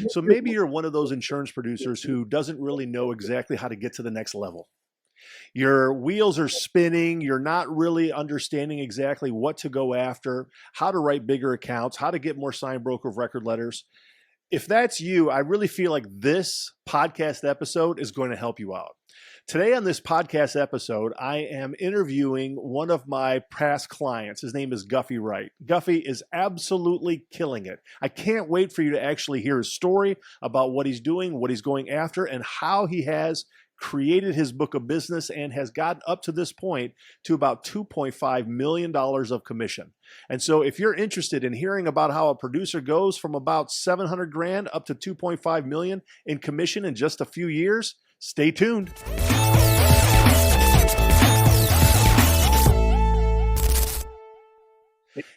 So maybe you're one of those insurance producers who doesn't really know exactly how to get to the next level. Your wheels are spinning. You're not really understanding exactly what to go after, how to write bigger accounts, how to get more signed broker of record letters. If that's you, I really feel like this podcast episode is going to help you out. Today on this podcast episode, I am interviewing one of my past clients. His name is Guffy Wright. Guffy is absolutely killing it. I can't wait for you to actually hear his story about what he's doing, what he's going after, and how he has created his book of business and has gotten up to this point to about $2.5 million of commission. And so if you're interested in hearing about how a producer goes from about 700 grand up to 2.5 million in commission in just a few years, stay tuned.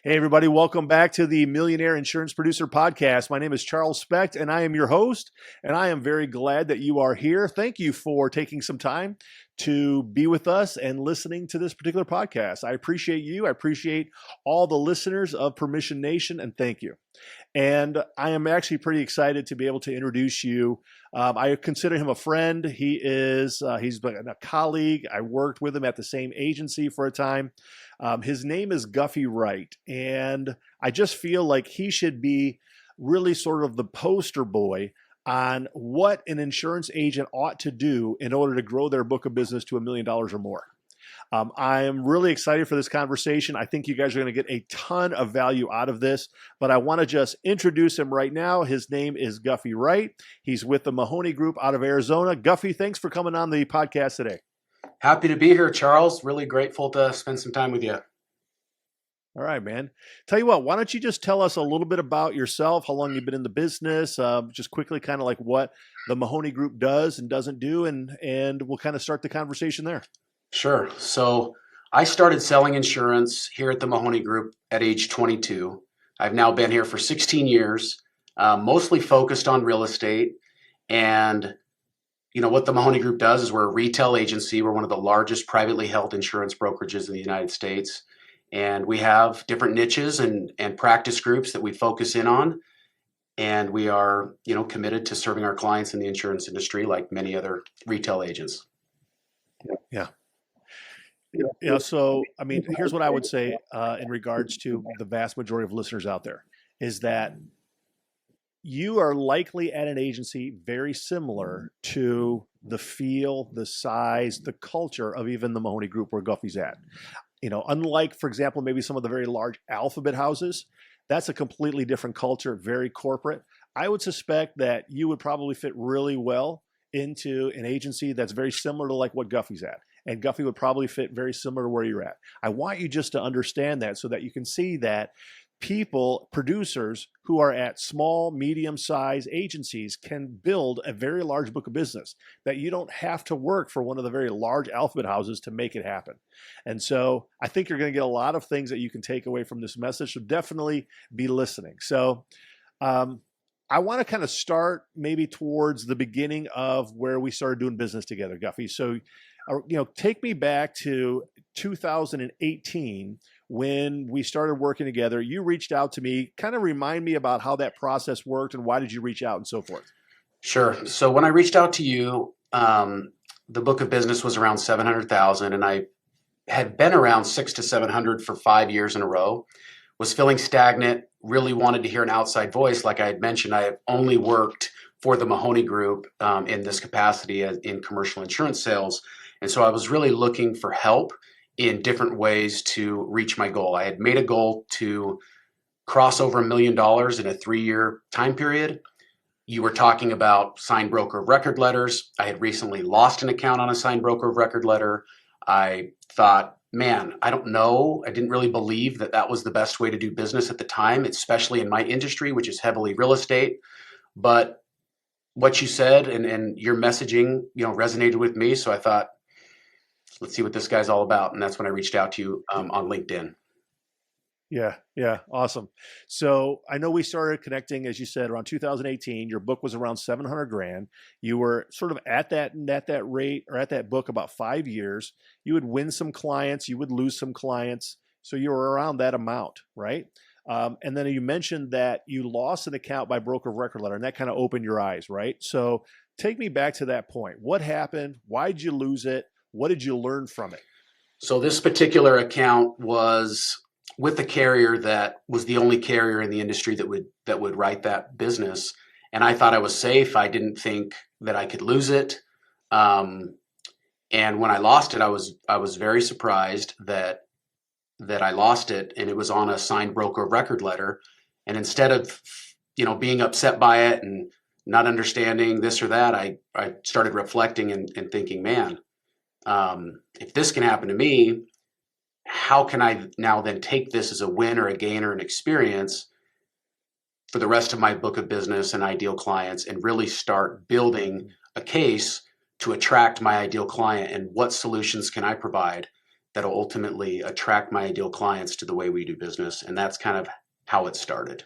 Hey, everybody. Welcome back to the Millionaire Insurance Producer Podcast. My name is Charles Specht, and I am your host, and I am very glad that you are here. Thank you for taking some time to be with us and listening to this particular podcast. I appreciate you. I appreciate all the listeners of Permission Nation, and thank you. And I am actually pretty excited to be able to introduce you. I consider him a friend. He's been a colleague. I worked with him at the same agency for a time. His name is Guffy Wright, and I just feel like he should be really sort of the poster boy on what an insurance agent ought to do in order to grow their book of business to $1 million or more. I am really excited for this conversation. I think you guys are going to get a ton of value out of this, but I want to just introduce him right now. His name is Guffy Wright. He's with the Mahoney Group out of Arizona. Guffy, thanks for coming on the podcast today. Happy to be here, Charles. Really grateful to spend some time with you. All right, man. Tell you what, why don't you just tell us a little bit about yourself, how long you've been in the business, just quickly kind of like what the Mahoney Group does and doesn't do, and we'll kind of start the conversation there. Sure. So I started selling insurance here at the Mahoney Group at age 22. I've now been here for 16 years, mostly focused on real estate. And, you know, what the Mahoney Group does is we're a retail agency. We're one of the largest privately held insurance brokerages in the United States. And we have different niches and practice groups that we focus in on. And we are, you know, committed to serving our clients in the insurance industry like many other retail agents. Yeah. Yeah. So, I mean, here's what I would say in regards to the vast majority of listeners out there is that you are likely at an agency very similar to the feel, the size, the culture of even the Mahoney Group where Guffy's at. You know, unlike, for example, maybe some of the very large alphabet houses, that's a completely different culture, very corporate. I would suspect that you would probably fit really well into an agency that's very similar to like what Guffy's at. And Guffy would probably fit very similar to where you're at. I want you just to understand that so that you can see that people, producers who are at small, medium-sized agencies can build a very large book of business, that you don't have to work for one of the very large alphabet houses to make it happen. And so I think you're going to get a lot of things that you can take away from this message. So definitely be listening. So I want to kind of start maybe towards the beginning of where we started doing business together, Guffy. So, you know, take me back to 2018 when we started working together. You reached out to me. Kind of remind me about how that process worked and why did you reach out and so forth. Sure. So when I reached out to you, the book of business was around 700,000, and I had been around 600 to 700 for 5 years in a row. Was feeling stagnant. Really wanted to hear an outside voice. Like I had mentioned, I have only worked for the Mahoney Group in this capacity in commercial insurance sales. And so I was really looking for help in different ways to reach my goal. I had made a goal to cross over $1 million in a 3-year time period. You were talking about signed broker of record letters. I had recently lost an account on a signed broker of record letter. I thought, man, I don't know. I didn't really believe that that was the best way to do business at the time, especially in my industry, which is heavily real estate. But what you said and your messaging, you know, resonated with me. So I thought, let's see what this guy's all about. And that's when I reached out to you on LinkedIn. Yeah. Awesome. So I know we started connecting, as you said, around 2018. Your book was around 700 grand. You were sort of at that rate or at that book about 5 years. You would win some clients, you would lose some clients. So you were around that amount, right? And then you mentioned that you lost an account by broker of record letter, and that kind of opened your eyes, right? So take me back to that point. What happened? Why did you lose it? What did you learn from it? So this particular account was with the carrier that was the only carrier in the industry that would write that business, and I thought I was safe. I didn't think that I could lose it. And when I lost it, I was very surprised that I lost it, and it was on a signed broker of record letter. And instead of being upset by it and not understanding this or that, I started reflecting and thinking, man, if this can happen to me, how can I now then take this as a win or a gain or an experience for the rest of my book of business and ideal clients, and really start building a case to attract my ideal client, and what solutions can I provide that'll ultimately attract my ideal clients to the way we do business. And that's kind of how it started.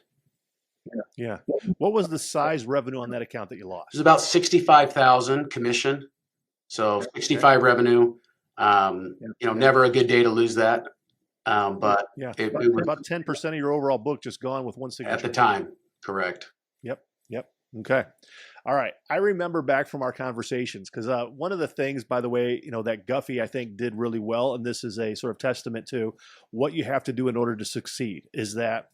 Yeah. What was the size revenue on that account that you lost? It was about 65,000 commission. So 65 revenue, never a good day to lose that. But yeah, it was about 10% of your overall book just gone with one signature. At the time. Correct. Yep. Okay. All right. I remember back from our conversations, because one of the things, by the way, that Guffy, I think, did really well, and this is a sort of testament to what you have to do in order to succeed, is that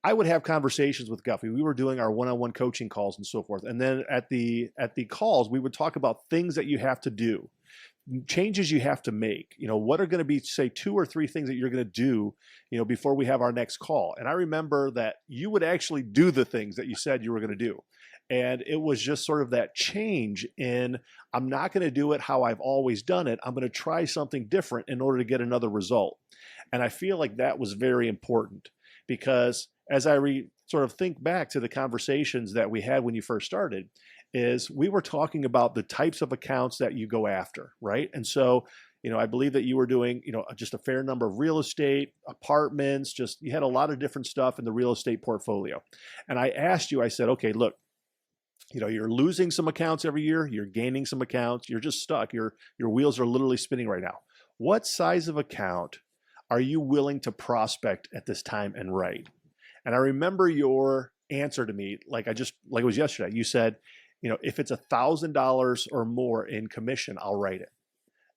I would have conversations with Guffy. We were doing our one-on-one coaching calls and so forth. And then at the calls, we would talk about things that you have to do, changes you have to make. What are going to be, say, 2 or 3 things that you're going to do, before we have our next call. And I remember that you would actually do the things that you said you were going to do. And it was just sort of that change in, I'm not going to do it how I've always done it. I'm going to try something different in order to get another result. And I feel like that was very important, because as I sort of think back to the conversations that we had when you first started, is we were talking about the types of accounts that you go after, right? And so, I believe that you were doing, just a fair number of real estate, apartments, you had a lot of different stuff in the real estate portfolio. And I asked you, I said, okay, look, you're losing some accounts every year, you're gaining some accounts, you're just stuck. Your wheels are literally spinning right now. What size of account are you willing to prospect at this time and write? And I remember your answer to me, like it was yesterday. You said, if it's $1,000 or more in commission, I'll write it.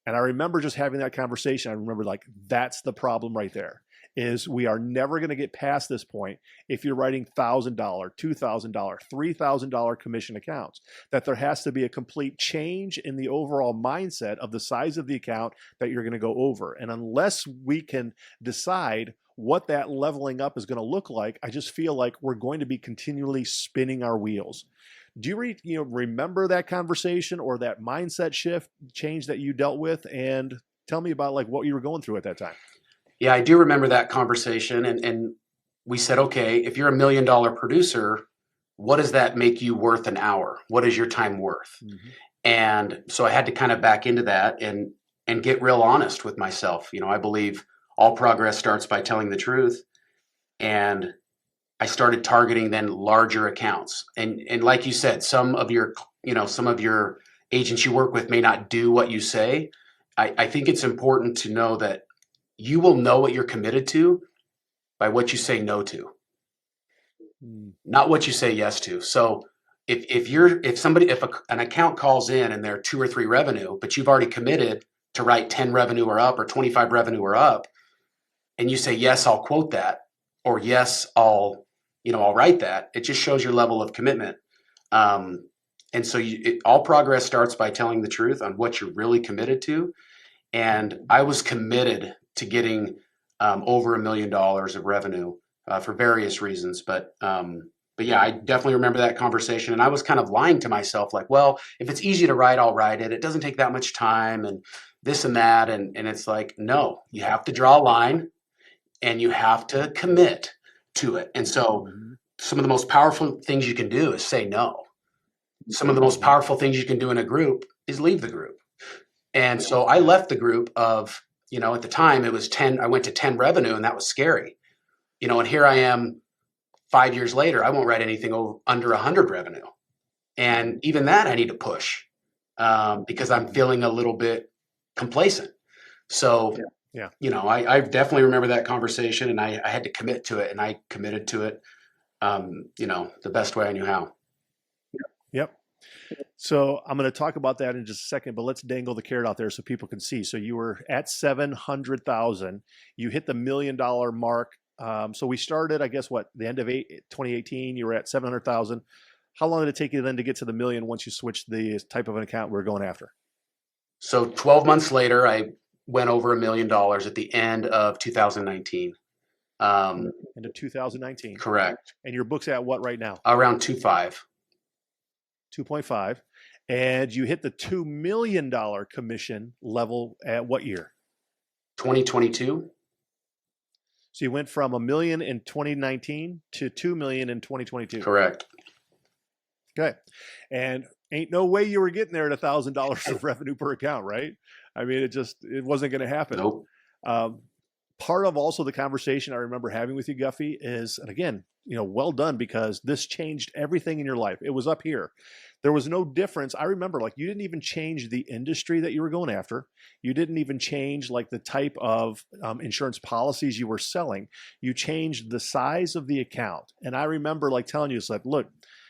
And I remember just having that conversation. I remember, like, that's the problem right there, is we are never going to get past this point if you're writing $1,000, $2,000, $3,000 commission accounts, that there has to be a complete change in the overall mindset of the size of the account that you're going to go over. And unless we can decide what that leveling up is going to look like, I just feel like we're going to be continually spinning our wheels. Do you remember that conversation or that mindset shift change that you dealt with? And tell me about, like, what you were going through at that time. Yeah, I do remember that conversation. And we said, okay, if you're $1 million producer, what does that make you worth an hour? What is your time worth? Mm-hmm. And so I had to kind of back into that and get real honest with myself. I believe all progress starts by telling the truth. And I started targeting then larger accounts. And like you said, some of your agents you work with may not do what you say. I think it's important to know that you will know what you're committed to by what you say no to, not what you say yes to. So if an account calls in and they're 2 or 3 revenue, but you've already committed to write 10 revenue or up or 25 revenue or up, and you say, yes, I'll quote that, or yes, I'll write that, it just shows your level of commitment. And so all progress starts by telling the truth on what you're really committed to. And I was committed to getting over $1 million of revenue for various reasons. But yeah, I definitely remember that conversation. And I was kind of lying to myself, like, well, if it's easy to write, I'll write it. It doesn't take that much time and this and that. And it's like, no, you have to draw a line and you have to commit to it. And so some of the most powerful things you can do is say no. Some of the most powerful things you can do in a group is leave the group. And so I left the group of, at the time it was 10, I went to 10 revenue, and that was scary. And here I am 5 years later, I won't write anything under 100 revenue. And even that I need to push because I'm feeling a little bit complacent. So Yeah. I definitely remember that conversation, and I had to commit to it, and I committed to it, the best way I knew how. Yep. So I'm going to talk about that in just a second, but let's dangle the carrot out there so people can see. So you were at 700,000. You hit the $1 million mark. So we started, I guess, the end of 2018. You were at 700,000. How long did it take you then to get to the million once you switched the type of an account we we're going after? So 12 months later, I went over $1 million at the end of 2019. Into 2019. Correct. And your book's at what right now? Around 2.5. 2.5. And you hit the $2 million commission level at what year? 2022. So you went from $1 million in 2019 to $2 million in 2022. Correct. Okay. And ain't no way you were getting there at $1,000 of revenue per account, right? I mean, it wasn't going to happen. Nope. Part of also the conversation I remember having with you, Guffy, is, and again, well done, because this changed everything in your life. It was up here. There was no difference. I remember, like, you didn't even change the industry that you were going after. You didn't even change like the type of insurance policies you were selling. You changed the size of the account. And I remember like telling you, it's like, look,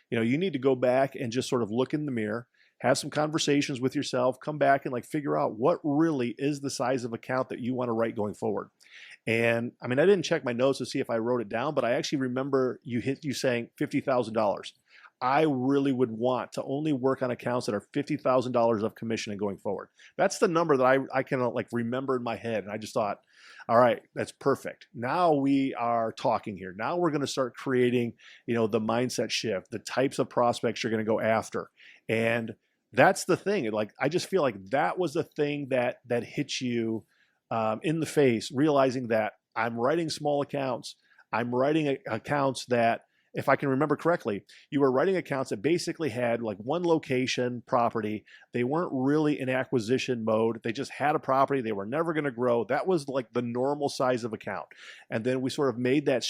you need to go back and just sort of look in the mirror, have some conversations with yourself, come back and like figure out what really is the size of account that you want to write going forward. And I mean, I didn't check my notes to see if I wrote it down, but I actually remember you saying $50,000. I really would want to only work on accounts that are $50,000 of commission and going forward. That's the number that I can like remember in my head. And I just thought, all right, that's perfect. Now we are talking here. Now we're going to start creating, the mindset shift, the types of prospects you're going to go after. And that's the thing. Like, I just feel like that was the thing that hit you in the face, realizing that I'm writing small accounts. I'm writing accounts that, if I can remember correctly, you were writing accounts that basically had like one location property. They weren't really in acquisition mode. They just had a property. They were never going to grow. That was like the normal size of account. And then we sort of made that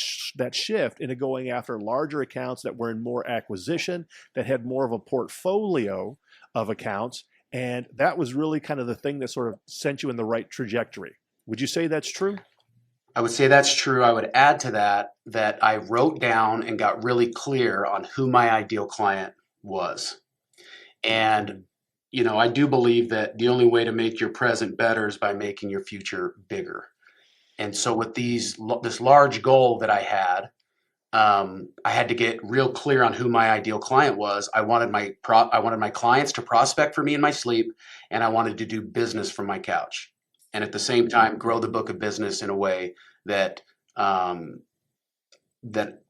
shift into going after larger accounts that were in more acquisition, that had more of a portfolio of accounts. And that was really kind of the thing that sort of sent you in the right trajectory. Would you say that's true? I would say that's true. I would add to that I wrote down and got really clear on who my ideal client was. And, I do believe that the only way to make your present better is by making your future bigger. And so with this large goal that I had to get real clear on who my ideal client was. I wanted my clients to prospect for me in my sleep, and I wanted to do business from my couch. And at the same time, grow the book of business in a way that that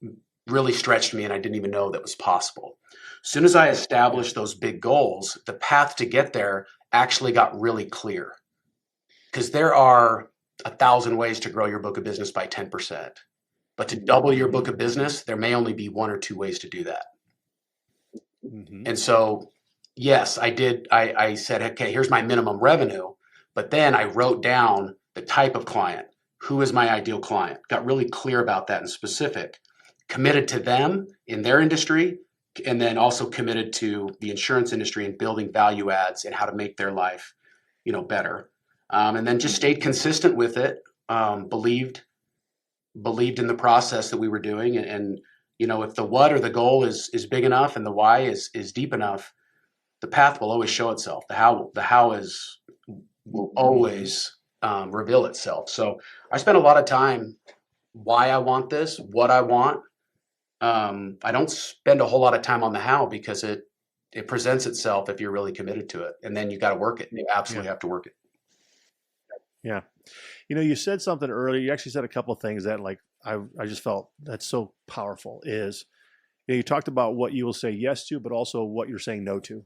really stretched me, and I didn't even know that was possible. As soon as I established those big goals, the path to get there actually got really clear, because there are 1,000 ways to grow your book of business by 10%. But to double your book of business, there may only be one or two ways to do that. Mm-hmm. And so, yes, I did. I said, okay, here's my minimum revenue. But then I wrote down the type of client. Who is my ideal client? Got really clear about that in specific. Committed to them in their industry, and then also committed to the insurance industry and building value adds and how to make their life, better. And then just stayed consistent with it. Believed in the process that we were doing, and if the what or the goal is big enough and the why is deep enough, the path will always show itself. The how will always reveal itself. So I spent a lot of time why I want this, what I want. I don't spend a whole lot of time on the how, because it presents itself if you're really committed to it, and then you got to work it. You absolutely have to work it. Yeah. You said something earlier. You actually said a couple of things that like I just felt that's so powerful is, you talked about what you will say yes to, but also what you're saying no to.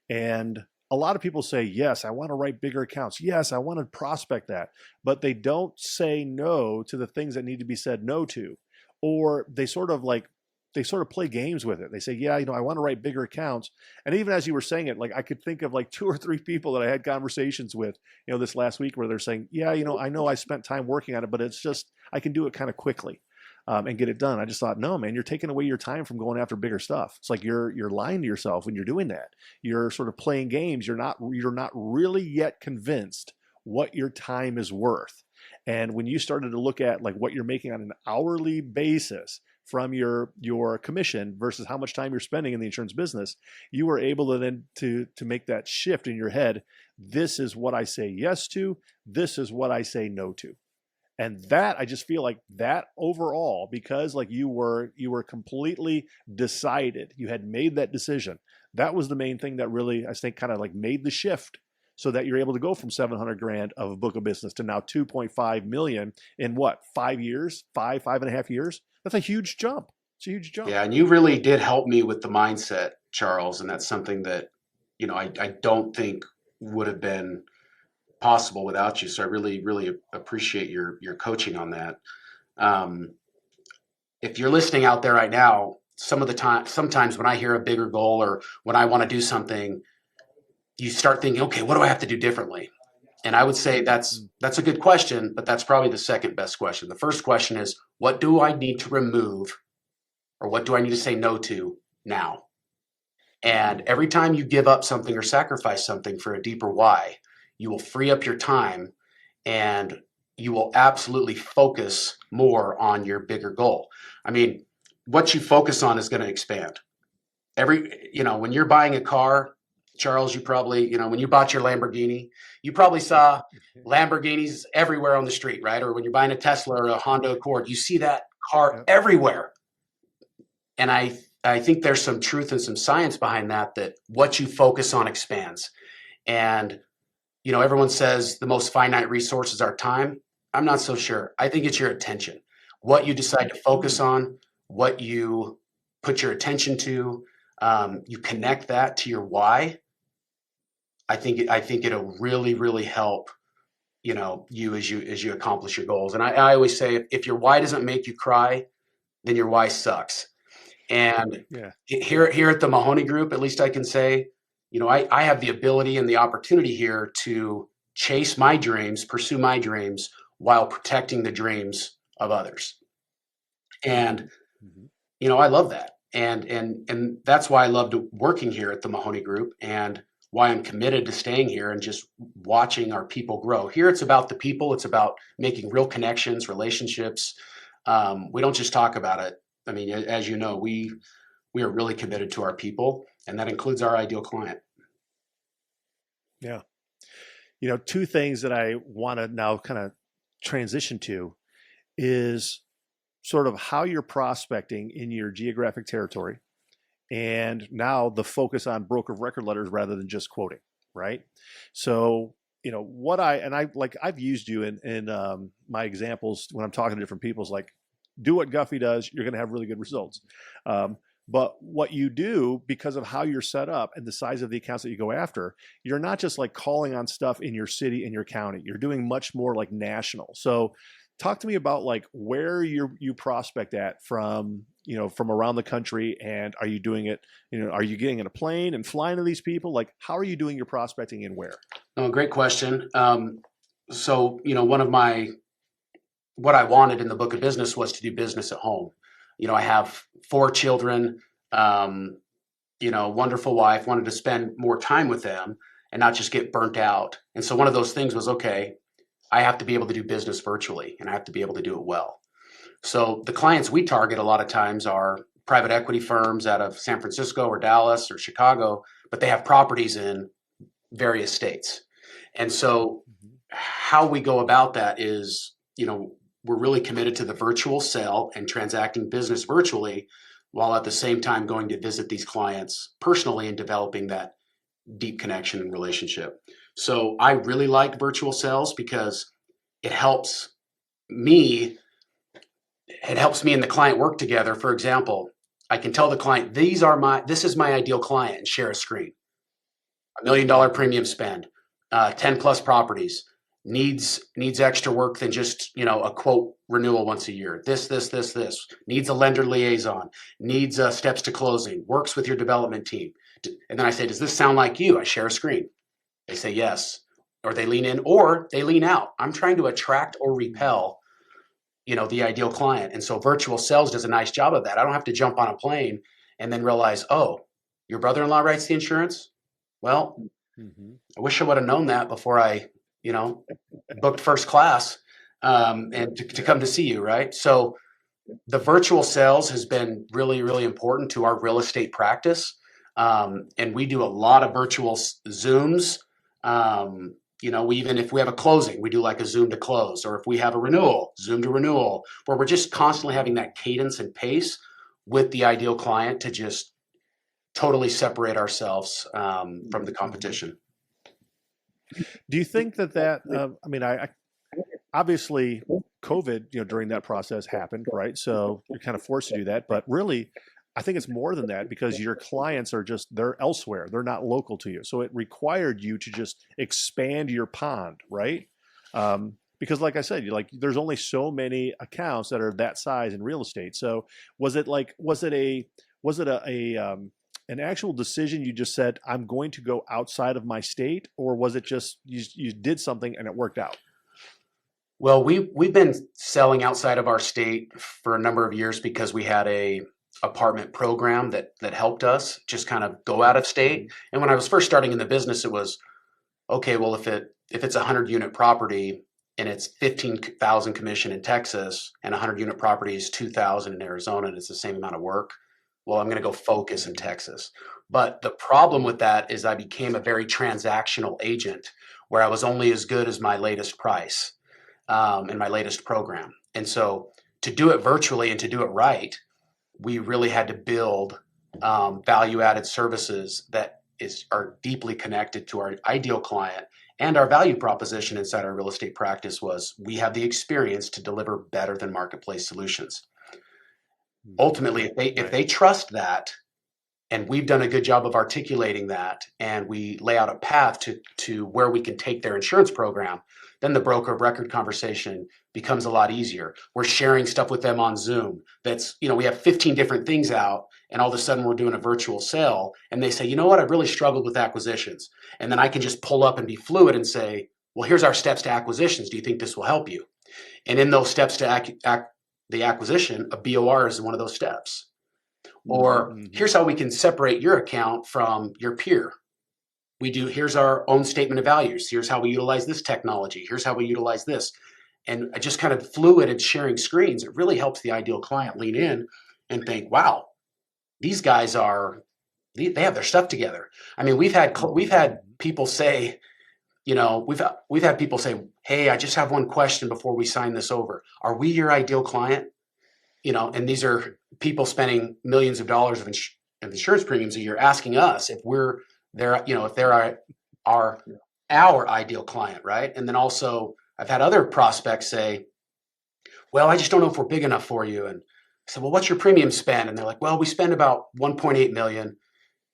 And a lot of people say, yes, I want to write bigger accounts. Yes, I want to prospect that. But they don't say no to the things that need to be said no to. Or they sort of play games with it. They say, yeah, I want to write bigger accounts. And even as you were saying it, like I could think of like 2 or 3 people that I had conversations with, this last week, where they're saying, yeah, I know I spent time working on it, but it's just, I can do it kind of quickly and get it done. I just thought, no, man, you're taking away your time from going after bigger stuff. It's like you're lying to yourself when you're doing that. You're sort of playing games. You're not really yet convinced what your time is worth. And when you started to look at like what you're making on an hourly basis from your commission versus how much time you're spending in the insurance business, you were able to then to make that shift in your head. This is what I say yes to. This is what I say no to. And that, I just feel like that overall, because like you were completely decided, you had made that decision. That was the main thing that really, I think, kind of like made the shift, so that you're able to go from 700 grand of a book of business to now 2.5 million in what, 5 years, five and a half years. That's a huge jump. It's a huge jump. Yeah, and you really did help me with the mindset, Charles, and that's something that, I don't think would have been possible without you. So I really, really appreciate your coaching on that. If you're listening out there right now, sometimes when I hear a bigger goal or when I want to do something, you start thinking, okay, what do I have to do differently? And I would say that's a good question, but that's probably the second best question. The first question is, what do I need to remove, or what do I need to say no to now? And every time you give up something or sacrifice something for a deeper why, you will free up your time, and you will absolutely focus more on your bigger goal. I mean, what you focus on is going to expand. When you're buying a car, Charles, you probably, when you bought your Lamborghini, you probably saw Lamborghinis everywhere on the street, right? Or when you're buying a Tesla or a Honda Accord, you see that car everywhere. And I think there's some truth and some science behind that what you focus on expands. And, everyone says the most finite resource is our time. I'm not so sure. I think it's your attention. What you decide to focus on, what you put your attention to, you connect that to your why. I think it'll really, really help, you as you accomplish your goals. And I always say, if your why doesn't make you cry, then your why sucks. And here at the Mahoney Group, at least I can say, I have the ability and the opportunity here to chase my dreams, pursue my dreams, while protecting the dreams of others. And, I love that. And that's why I loved working here at the Mahoney Group, and why I'm committed to staying here and just watching our people grow. Here, it's about the people. It's about making real connections, relationships. We don't just talk about it. I mean, as you know, we are really committed to our people, and that includes our ideal client. Yeah. Two things that I want to now kind of transition to is sort of how you're prospecting in your geographic territory, and now the focus on broker of record letters rather than just quoting, right? So, I've used you in my examples when I'm talking to different people, is like, do what Guffy does, you're going to have really good results. But what you do, because of how you're set up and the size of the accounts that you go after, you're not just like calling on stuff in your city and your county. You're doing much more like national. So talk to me about like where you prospect at from around the country, and are you doing it, are you getting in a plane and flying to these people? Like, how are you doing your prospecting and where? Oh, great question. So, what I wanted in the book of business was to do business at home. I have 4 children, wonderful wife, wanted to spend more time with them and not just get burnt out. And so one of those things was, okay, I have to be able to do business virtually, and I have to be able to do it well. So the clients we target a lot of times are private equity firms out of San Francisco or Dallas or Chicago, but they have properties in various states. And so how we go about that is, we're really committed to the virtual sale and transacting business virtually, while at the same time going to visit these clients personally and developing that deep connection and relationship. So I really like virtual sales because it helps me and the client work together. For example, I can tell the client, this is my ideal client, and share a screen. $1 million premium spend, 10 plus properties, needs extra work than just, a quote renewal once a year. This, needs a lender liaison, needs steps to closing, works with your development team. And then I say, does this sound like you? I share a screen. They say yes, or they lean in, or they lean out. I'm trying to attract or repel, the ideal client. And so virtual sales does a nice job of that. I don't have to jump on a plane and then realize, oh, your brother-in-law writes the insurance? Well, I wish I would have known that before I, booked first class. and to come to see you, right? So the virtual sales has been really, really important to our real estate practice. And we do a lot of virtual Zooms. If we have a closing, we do like a Zoom to close, or if we have a renewal, Zoom to renewal, where we're just constantly having that cadence and pace with the ideal client to just totally separate ourselves from the competition. Do you think I obviously COVID, during that process happened, right? So you're kind of forced to do that, but really, I think it's more than that because your clients they're elsewhere. They're not local to you. So it required you to just expand your pond, right? Because like I said, there's only so many accounts that are that size in real estate. So was it an actual decision you just said, I'm going to go outside of my state, or was it just you did something and it worked out? Well, we've been selling outside of our state for a number of years because we had a apartment program that helped us just kind of go out of state. And when I was first starting in the business, it was okay. Well, if it's a 100-unit property and it's 15,000 commission in Texas, and a 100-unit property is 2,000 in Arizona, and it's the same amount of work, well, I'm going to go focus in Texas. But the problem with that is I became a very transactional agent where I was only as good as my latest price in my latest program. And so to do it virtually and to do it right, we really had to build value-added services that are deeply connected to our ideal client. And our value proposition inside our real estate practice was we have the experience to deliver better than marketplace solutions. Ultimately, if they trust that, and we've done a good job of articulating that, and we lay out a path to where we can take their insurance program, then the broker of record conversation becomes a lot easier. We're sharing stuff with them on Zoom. We have 15 different things out, and all of a sudden we're doing a virtual sale, and they say, you know what, I've really struggled with acquisitions. And then I can just pull up and be fluid and say, well, here's our steps to acquisitions. Do you think this will help you? And in those steps to the acquisition, a BOR is one of those steps. Or here's how we can separate your account from your peer. Here's our own statement of values. Here's how we utilize this technology. Here's how we utilize this. And just kind of fluid and sharing screens, it really helps the ideal client lean in and think, wow, these guys they have their stuff together. I mean, we've had people say, we've had people say, hey, I just have one question before we sign this over. Are we your ideal client? And these are people spending millions of dollars of insurance premiums a year asking us if we're if they're our ideal client, right? And then also I've had other prospects say, well, I just don't know if we're big enough for you. And I said, well, what's your premium spend? And they're like, well, we spend about 1.8 million.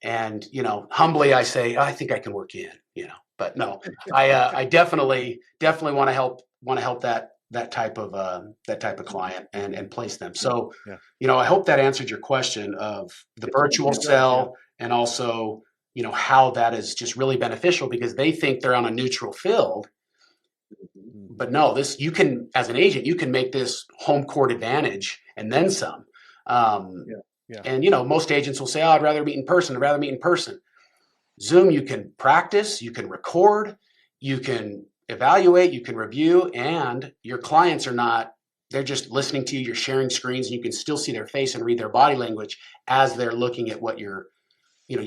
And, humbly I say, I think I can work you in, but no, I definitely want to help that type of client and place them. So, I hope that answered your question of the virtual sell, and also, how that is just really beneficial because they think they're on a neutral field. But no, you can, as an agent, you can make this home court advantage and then some. And, most agents will say, oh, I'd rather meet in person. Zoom, you can practice, you can record, you can evaluate, you can review, and your clients they're just listening to you, you're sharing screens, and you can still see their face and read their body language as they're looking at what you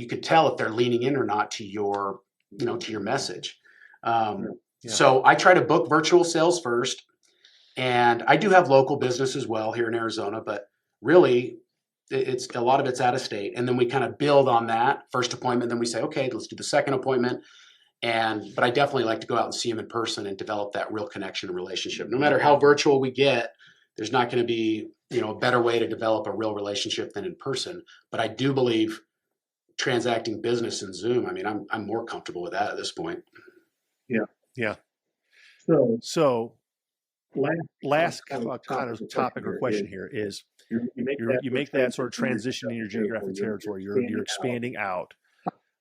could tell if they're leaning in or not to your message. So I try to book virtual sales first, and I do have local business as well here in Arizona, but really it's a lot of it's out of state. And then we kind of build on that first appointment. Then we say, okay, let's do the second appointment. But I definitely like to go out and see them in person and develop that real connection and relationship. No matter how virtual we get, there's not going to be, a better way to develop a real relationship than in person. But I do believe transacting business in Zoom, I mean, I'm more comfortable with that at this point. Yeah. So last kind of topic or question here is you make that sort of transition in your geographic territory. You're expanding out.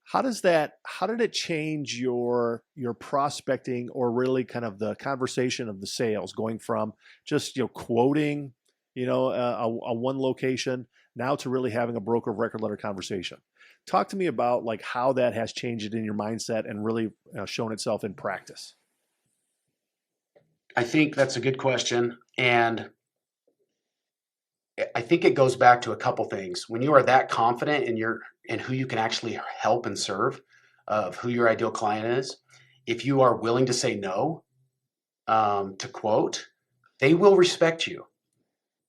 How did it change your prospecting, or really kind of the conversation of the sales, going from just quoting a one location now to really having a broker of record letter conversation? Talk to me about how that has changed it in your mindset and really shown itself in practice. I think that's a good question. And I think it goes back to a couple things. When you are that confident in who you can actually help and serve, of who your ideal client is, if you are willing to say no, to quote, they will respect you.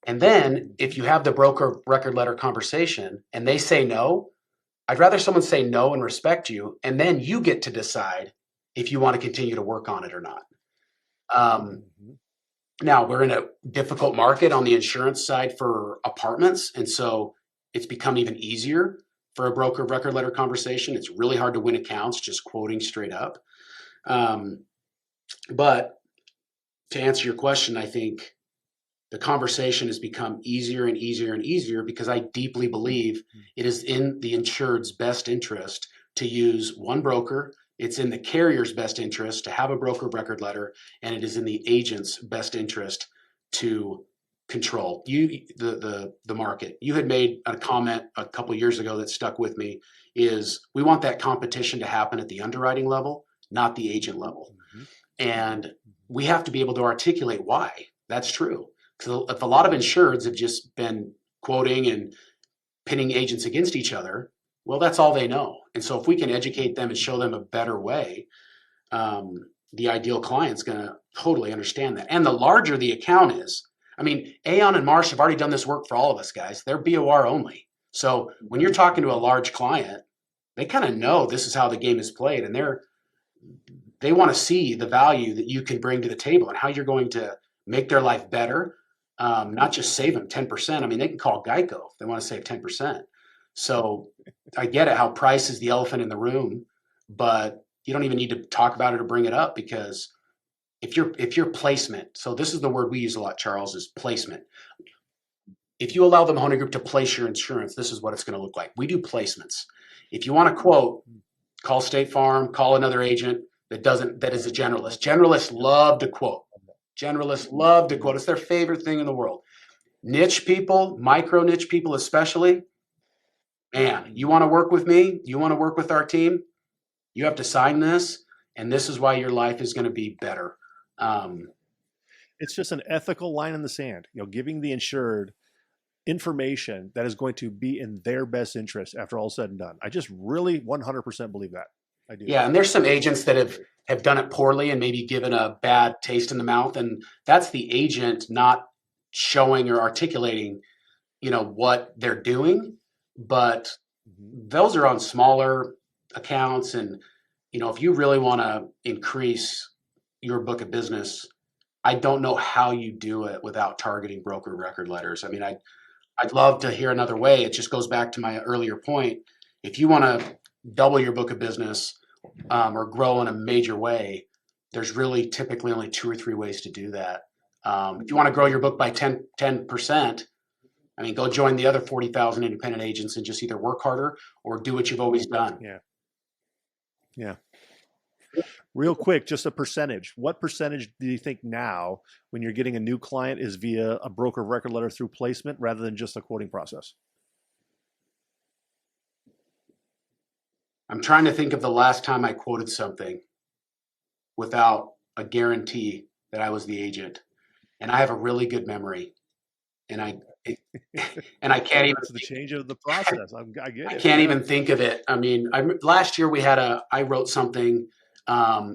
And then if you have the broker record letter conversation and they say no, I'd rather someone say no and respect you, and then you get to decide if you want to continue to work on it or not. Mhm. Now we're in a difficult market on the insurance side for apartments, and so it's become even easier for a broker record letter conversation. It's really hard to win accounts just quoting straight up. Um, but to answer your question, I think the conversation has become easier and easier and easier because I deeply believe it is in the insured's best interest to use one broker. It's in the carrier's best interest to have a broker record letter, and it is in the agent's best interest to control the market. You had made a comment a couple years ago that stuck with me. Is we want that competition to happen at the underwriting level, not the agent level, Mhm. and we have to be able to articulate why that's true. Because if a lot of insureds have just been quoting and pitting agents against each other, well, that's all they know. And so if we can educate them and show them a better way, the ideal client's going to totally understand that. And the larger the account is, I mean, Aon and Marsh have already done this work for all of us, guys. They're BOR only. So when you're talking to a large client, they kind of know this is how the game is played, and they want to see the value that you can bring to the table and how you're going to make their life better, not just save them 10%. I mean, they can call Geico if they want to save 10%. So I get it how price is the elephant in the room, but you don't even need to talk about it or bring it up because if your placement, so this is the word we use a lot, Charles, is placement. If you allow the Mahoney Group to place your insurance, this is what it's going to look like. We do placements. If you want to quote, call State Farm, call another agent that is a generalist. Generalists love to quote. Generalists love to quote. It's their favorite thing in the world. Niche people, micro niche people especially, man, you want to work with me? You want to work with our team? You have to sign this, and this is why your life is going to be better. Um, It's just an ethical line in the sand, giving the insured information that is going to be in their best interest after all said and done. I just really 100% believe that. I do. yeah, and there's some agents that have done it poorly and maybe given a bad taste in the mouth, and that's the agent not showing or articulating, what they're doing. But Mhm. those are on smaller accounts, and if you really want to increase your book of business, I don't know how you do it without targeting broker record letters. I mean, I'd love to hear another way. It just goes back to my earlier point. If you want to double your book of business, or grow in a major way, there's really typically only two or three ways to do that. If you want to grow your book by 10%, I mean, go join the other 40,000 independent agents and just either work harder or do what you've always done. Yeah. Yeah. Real quick, just a percentage. What percentage do you think now, when you're getting a new client, is via a broker record letter through placement rather than just a quoting process? I'm trying to think of the last time I quoted something without a guarantee that I was the agent. And I have a really good memory. And and I can't even It's the change of the process. I get I it. can't Yeah. even think of it. I mean, last year I wrote something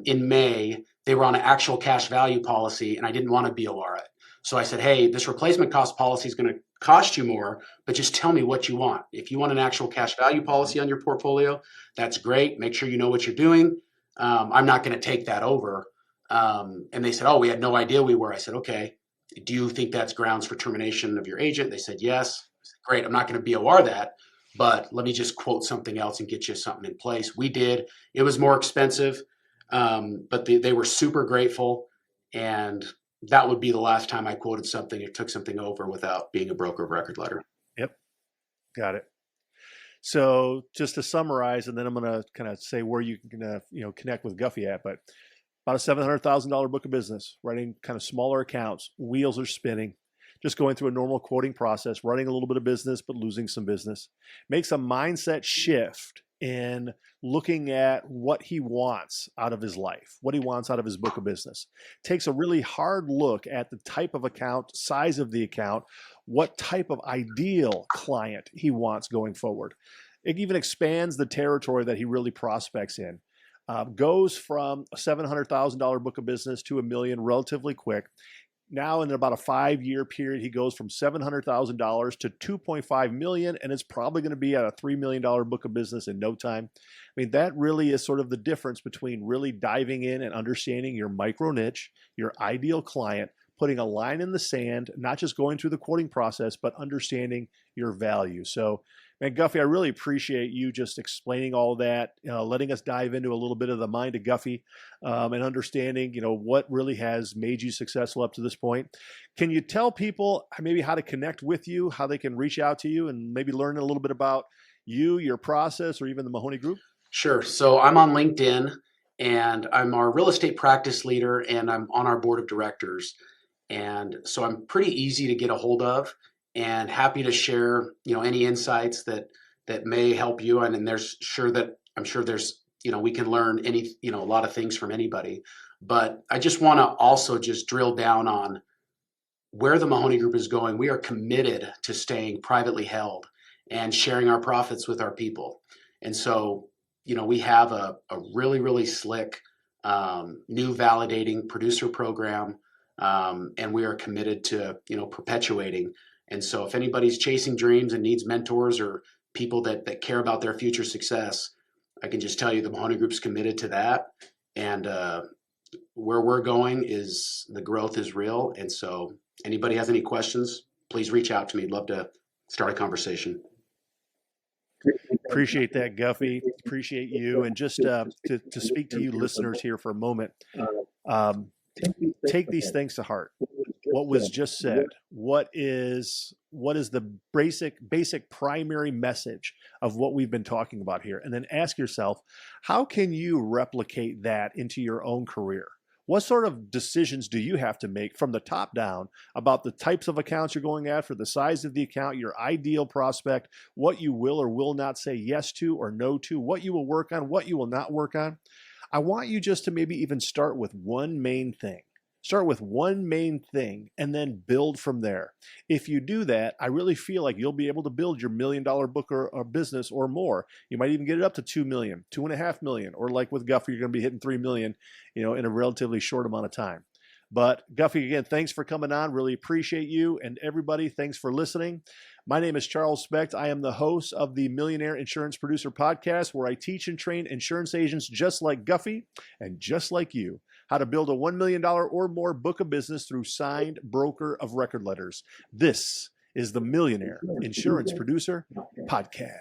in May. They were on an actual cash value policy, and I didn't want to BOR it. So I said, hey, this replacement cost policy is going to cost you more, but just tell me what you want. If you want an actual cash value policy on your portfolio, that's great. Make sure you know what you're doing. I'm not going to take that over. And they said, oh, we had no idea we were. I said, okay. Do you think that's grounds for termination of your agent? They said, yes. I said, great. I'm not going to BOR that, but let me just quote something else and get you something in place. We did. It was more expensive, but they were super grateful. And that would be the last time I quoted something or took something over without being a broker of record letter. Yep. Got it. So just to summarize, and then I'm going to kind of say where you can connect with Guffy at, but about a $700,000 book of business, writing kind of smaller accounts, wheels are spinning, just going through a normal quoting process, running a little bit of business, but losing some business. Makes a mindset shift in looking at what he wants out of his life, what he wants out of his book of business. Takes a really hard look at the type of account, size of the account, what type of ideal client he wants going forward. It even expands the territory that he really prospects in. Goes from a $700,000 book of business to $1 million relatively quick. Now, in about a 5-year period, he goes from $700,000 to $2.5 million, and it's probably going to be at a $3 million book of business in no time. I mean, that really is sort of the difference between really diving in and understanding your micro niche, your ideal client, putting a line in the sand, not just going through the quoting process, but understanding your value. So, man, Guffy, I really appreciate you just explaining all that, letting us dive into a little bit of the mind of Guffy, and understanding, what really has made you successful up to this point. Can you tell people maybe how to connect with you, how they can reach out to you, and maybe learn a little bit about you, your process, or even the Mahoney Group? Sure. So I'm on LinkedIn, and I'm our real estate practice leader, and I'm on our board of directors. And so I'm pretty easy to get a hold of, and happy to share, any insights that may help you. And I'm sure there's, we can learn a lot of things from anybody. But I just want to also just drill down on where the Mahoney Group is going. We are committed to staying privately held and sharing our profits with our people. And so, we have a really, really slick new validating producer program. And we are committed to, perpetuating. And so if anybody's chasing dreams and needs mentors or people that care about their future success, I can just tell you the Mahoney Group's committed to that. And where we're going is the growth is real. And so anybody has any questions, please reach out to me. I'd love to start a conversation. Appreciate that, Guffy. Appreciate you. And just to speak to you listeners here for a moment, take these things to heart. What was just said, what is the basic primary message of what we've been talking about here? And then ask yourself, how can you replicate that into your own career? What sort of decisions do you have to make from the top down about the types of accounts you're going after, the size of the account, your ideal prospect, what you will or will not say yes to or no to, what you will work on, what you will not work on? I want you just to maybe even start with one main thing. Start with one main thing and then build from there. If you do that, I really feel like you'll be able to build your $1 million book or business or more. You might even get it up to 2 million, 2.5 million, or like with Guffy, you're going to be hitting 3 million, in a relatively short amount of time. But Guffy, again, thanks for coming on. Really appreciate you. And everybody, thanks for listening. My name is Charles Specht. I am the host of the Millionaire Insurance Producer Podcast, where I teach and train insurance agents just like Guffy and just like you how to build a $1 million or more book of business through signed broker of record letters. This is the Millionaire Insurance Producer Podcast.